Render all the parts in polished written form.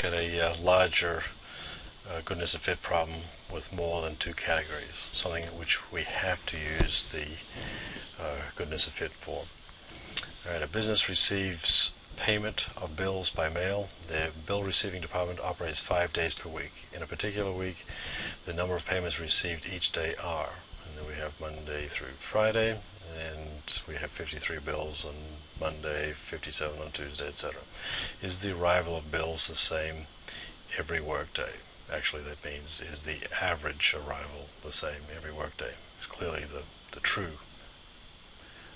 at a larger goodness of fit problem with more than two categories, something which we have to use the goodness of fit for. Alright, a business receives payment of bills by mail. The bill receiving department operates 5 days per week. In a particular week, the number of payments received each day are, and then we have Monday through Friday, and we have 53 bills on Monday, 57 on Tuesday, etc. Is the arrival of bills the same every workday? Actually, that means, is the average arrival the same every workday? Because clearly the true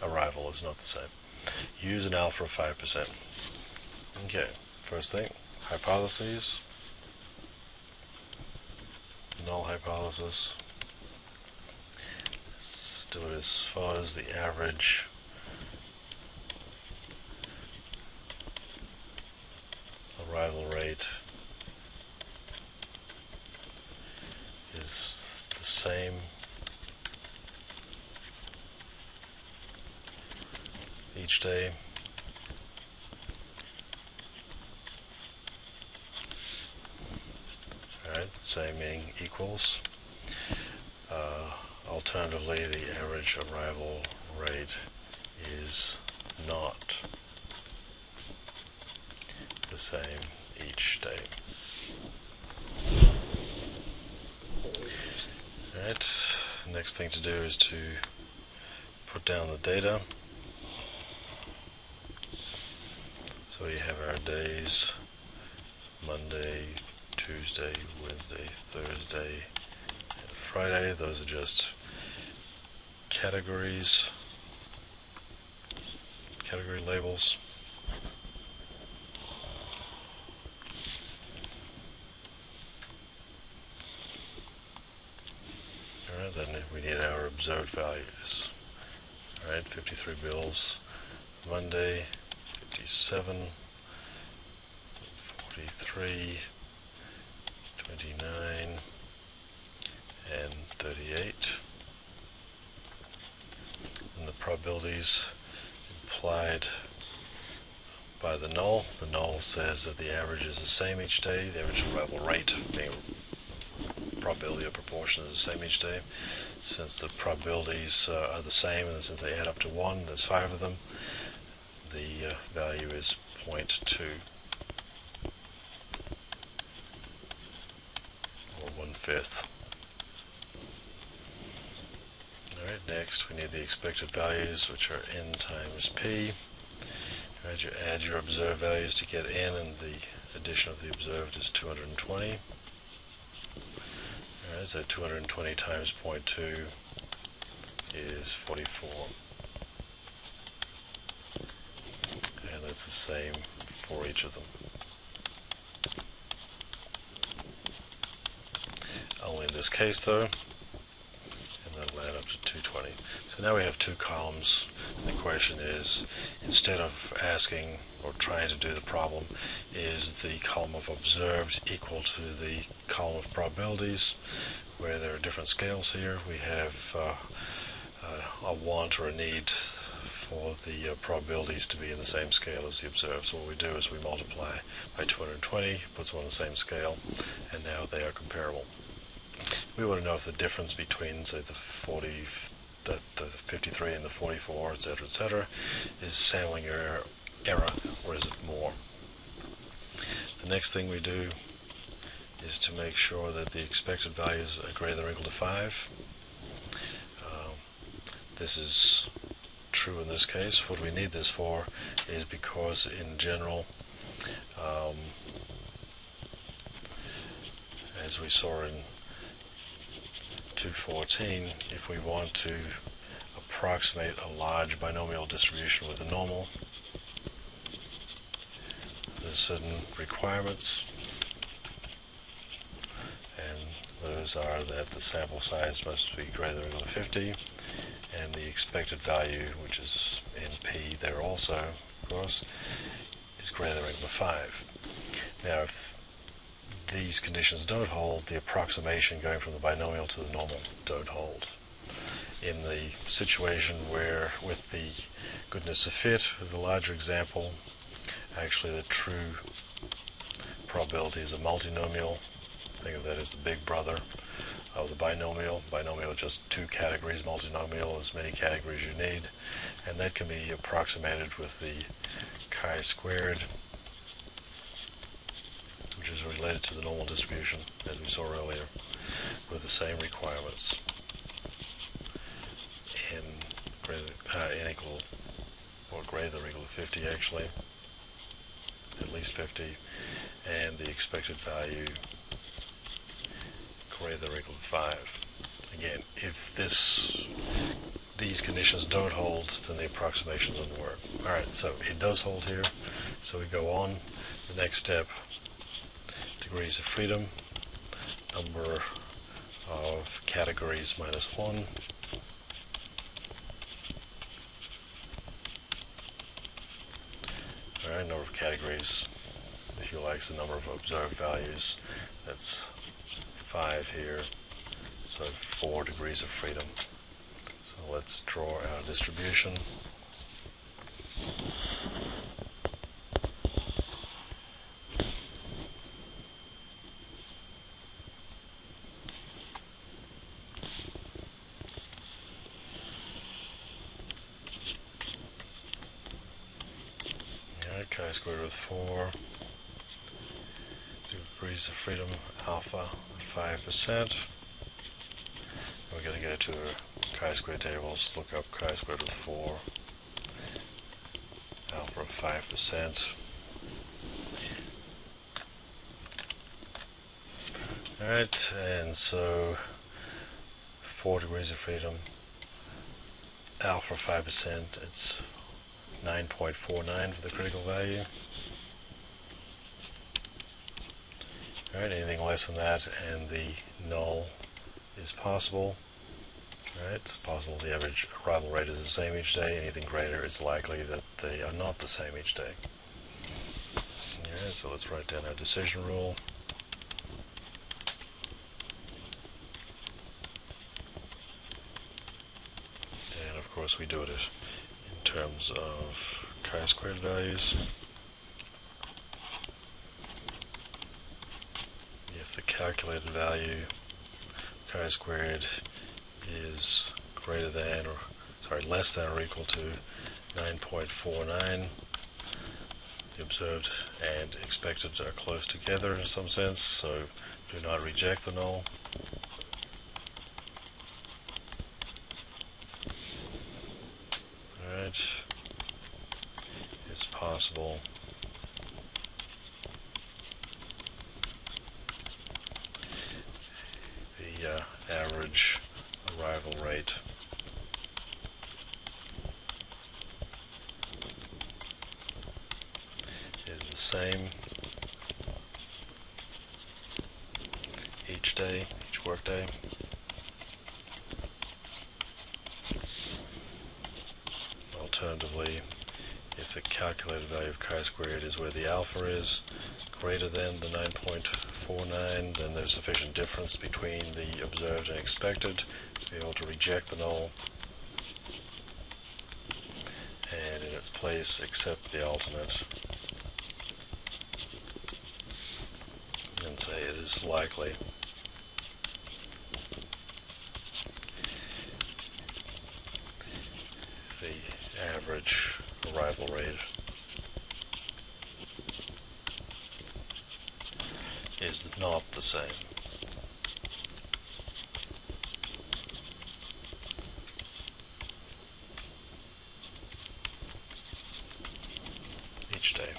arrival is not the same. Use an alpha of 5%. Okay, first thing, hypotheses, null hypothesis. Let's do it as follows: the average arrival rate is the same each day. Alright, same meaning equals. Alternatively, the average arrival rate is not the same each day. Alright, next thing to do is to put down the data. So you have our days: Monday, Tuesday, Wednesday, Thursday, and Friday. Those are just categories, category labels. Alright, then we need our observed values. Alright, 53 bills Monday, 57, 43, 29, and 38. And the probabilities implied by the null. The null says that the average is the same each day. The average arrival rate, being probability or proportion, is the same each day. Since the probabilities are the same, and since they add up to 1, there's 5 of them, the value is 0.2, or 1/5. Alright, next we need the expected values, which are n times p. Alright, you add your observed values to get n, and the addition of the observed is 220. Alright, so 220 times 0.2 is 44. And that's the same for each of them. Only in this case though, and that'll add up to 220. So now we have two columns. The question is, instead of asking or trying to do the problem, is the column of observed equal to the column of probabilities, where there are different scales here. We have a want or a need for the probabilities to be in the same scale as the observed. So what we do is we multiply by 220, puts them on the same scale, and now they are comparable. We want to know if the difference between, say, the 53 and the 44, etc., is sampling error, or is it more? The next thing we do is to make sure that the expected values are greater than or equal to 5. This is true in this case. What we need this for is because in general, as we saw in 214, if we want to approximate a large binomial distribution with a normal, there's certain requirements, and those are that the sample size must be greater than or equal to 50, and the expected value, which is in p there also, of course, is greater than or equal to 5. Now, if these conditions don't hold, the approximation going from the binomial to the normal don't hold. In the situation where, with the goodness of fit, the larger example, actually the true probability is a multinomial. Think of that as the big brother of the binomial. Binomial is just two categories. Multinomial is many categories you need, and that can be approximated with the chi-squared, which is related to the normal distribution as we saw earlier, with the same requirements. N equal or greater than or equal to 50 actually, at least 50, and the expected value greater than or equal to 5. Again, if these conditions don't hold, then the approximation doesn't work. Alright, so it does hold here, so we go on. The next step, degrees of freedom, number of categories minus 1. Alright, number of categories, if you like, is the number of observed values. That's 5 here, so 4 degrees of freedom. So let's draw our distribution. Chi-squared with 4 degrees of freedom, alpha 5%. We're going to go to our chi-squared tables, look up chi-squared with 4, alpha of 5%. Alright, and so 4 degrees of freedom, alpha 5%, it's 9.49 for the critical value. Alright, anything less than that and the null is possible. Alright, it's possible the average arrival rate is the same each day. Anything greater, it's likely that they are not the same each day. Alright, so let's write down our decision rule. And of course we do it in terms of chi-squared values. If the calculated value chi-squared is greater than less than or equal to 9.49, the observed and expected are close together in some sense, so do not reject the null. Alright, it's possible the average arrival rate is the same each day, each workday. Alternatively, if the calculated value of chi-squared is where the alpha is greater than the 9.49, then there's sufficient difference between the observed and expected to be able to reject the null, and in its place accept the alternate and say it is likely the average arrival rate is not the same. Each day.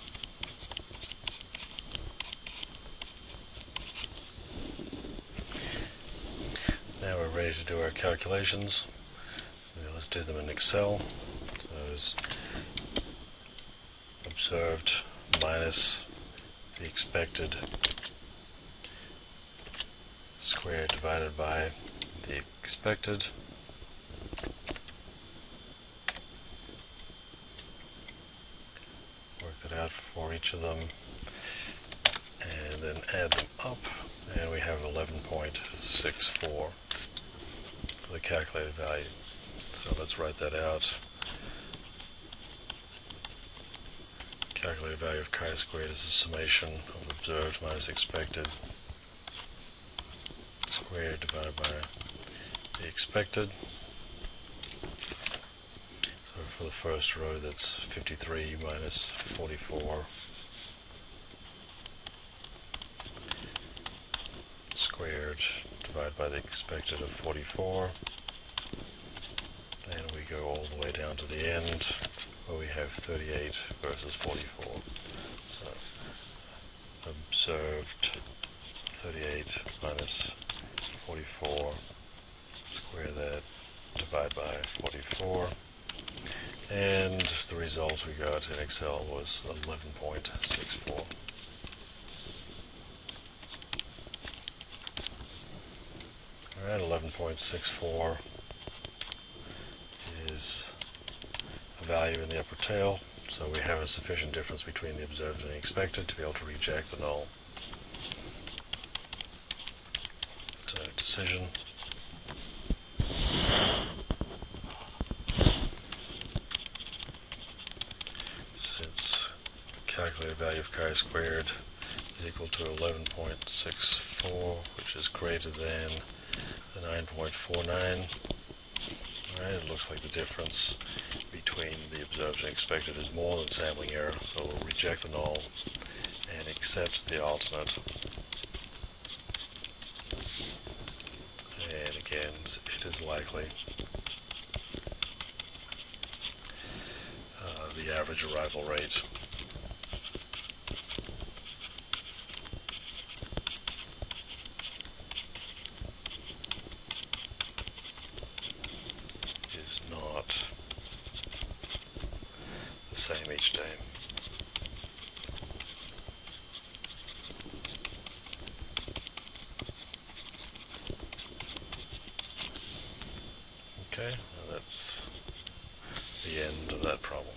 Now we're ready to do our calculations. Let's do them in Excel. So it's observed minus the expected squared divided by the expected. Work that out for each of them and then add them up, and we have 11.64 for the calculated value. So let's write that out. calculated value of chi-squared is the summation of observed minus expected squared divided by the expected. So for the first row, that's 53 minus 44 squared divided by the expected of 44. Then we go all the way down to the end where we have 38 versus 44. So observed 38 minus 44, square that, divide by 44, and the result we got in Excel was 11.64. Alright, 11.64 is a value in the upper tail, so we have a sufficient difference between the observed and the expected to be able to reject the null. So decision. Since the calculated value of chi-squared is equal to 11.64, which is greater than the 9.49, alright, it looks like the difference between the observed and expected is more than sampling error, so we'll reject the null and accept the alternate. And again, it is likely the average arrival rate is not the same each day. Okay, that's the end of that problem.